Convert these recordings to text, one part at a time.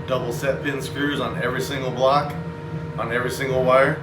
double set pin screws on every single block, on every single wire.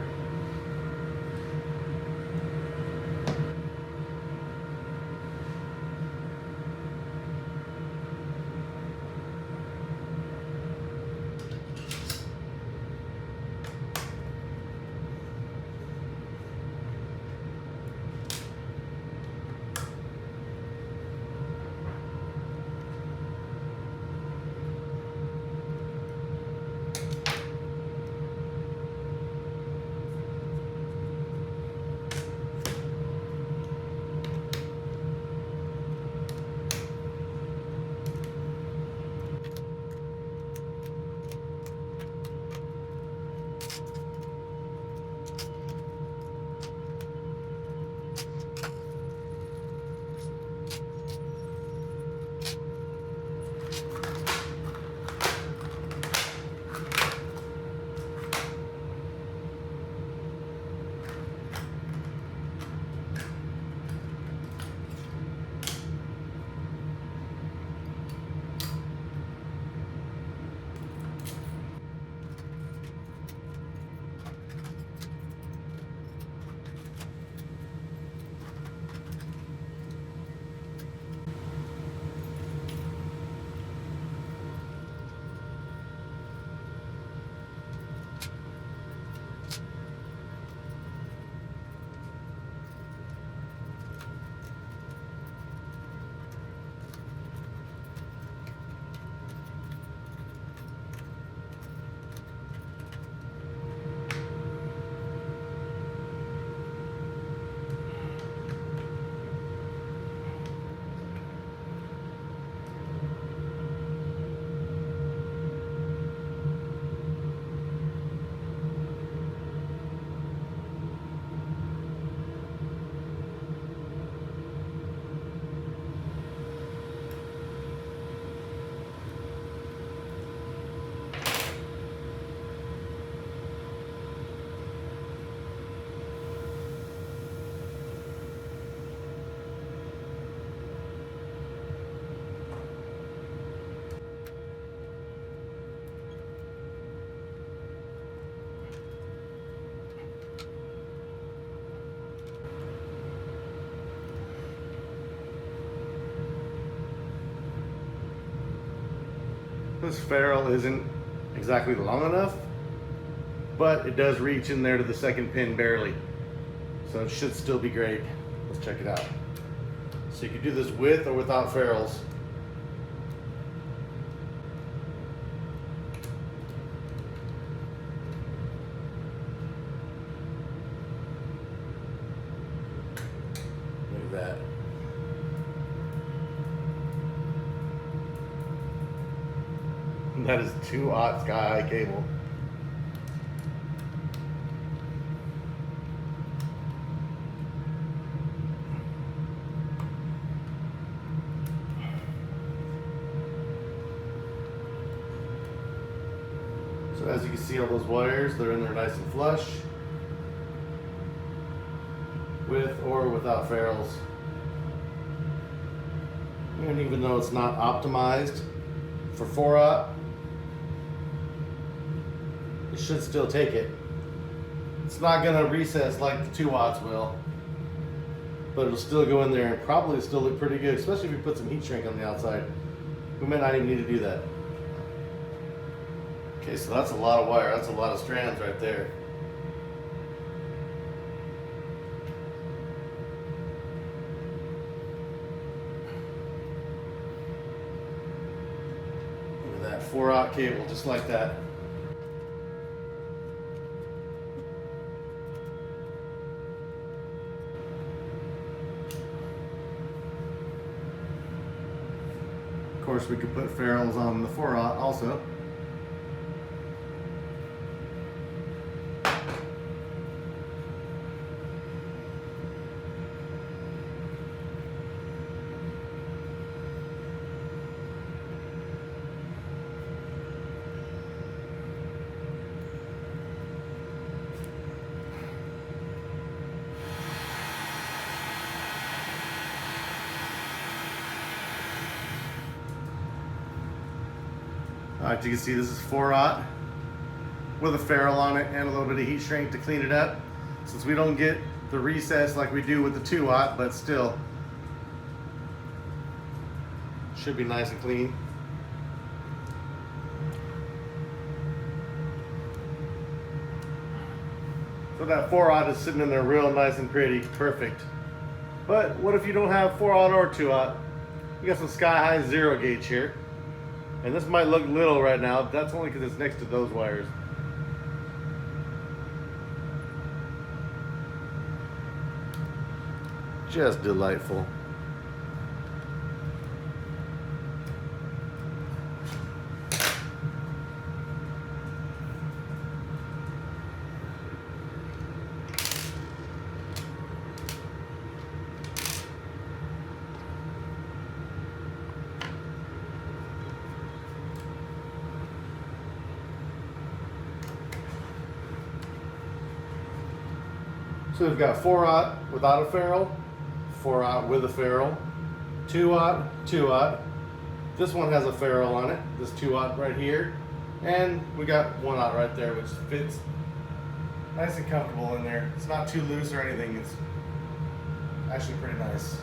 This ferrule isn't exactly long enough, but it does reach in there to the second pin barely. So it should still be great. Let's check it out. So you can do this with or without ferrules. Look at that. That is 2/0 sky high cable. So as you can see, all those wires, they're in there nice and flush, with or without ferrules. And even though it's not optimized for 4/0, it should still take it. It's not going to recess like the 2/0 will, but it'll still go in there and probably still look pretty good, especially if you put some heat shrink on the outside. We may not even need to do that. Okay, so that's a lot of wire. That's a lot of strands right there. Look at that 4/0 cable, just like that. Of course, we could put ferrules on the 4/0 also. Alright, you can see this is 4/0 with a ferrule on it and a little bit of heat shrink to clean it up. Since we don't get the recess like we do with the 2/0, but still should be nice and clean. So that 4/0 is sitting in there real nice and pretty, perfect. But what if you don't have 4/0 or 2/0? You got some sky high 0 gauge here. And this might look little right now, but that's only because it's next to those wires. Just delightful. So we've got 4/0 without a ferrule, 4/0 with a ferrule, 2/0, 2/0. This one has a ferrule on it, this 2/0 right here. And we got 1/0 right there, which fits nice and comfortable in there. It's not too loose or anything. It's actually pretty nice.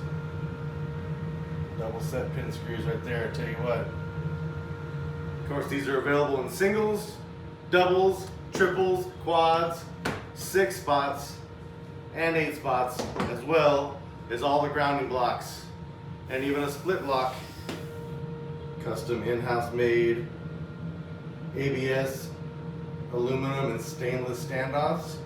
Double set pin screws right there, I tell you what. Of course, these are available in singles, doubles, triples, quads, 6 spots, and 8 spots, as well as all the grounding blocks, and even a split block, custom in-house made ABS, aluminum, and stainless standoffs.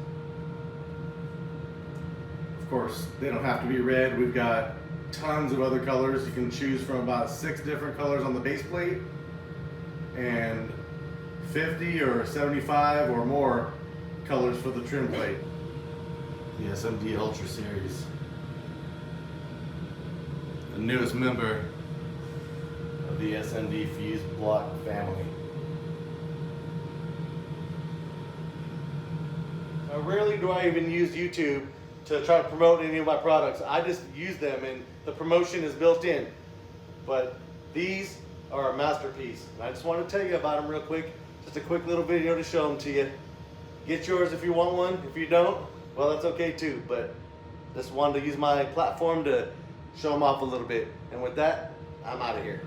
Of course, they don't have to be red. We've got tons of other colors. You can choose from about 6 different colors on the base plate, and 50 or 75 or more colors for the trim plate. The SMD Ultra Series, the newest member of the SMD Fuse Block family. Now, rarely do I even use YouTube to try to promote any of my products. I just use them and the promotion is built in. But these are a masterpiece. And I just want to tell you about them real quick. Just a quick little video to show them to you. Get yours if you want one. If you don't, well, that's okay too. But just wanted to use my platform to show them off a little bit. And with that, I'm out of here.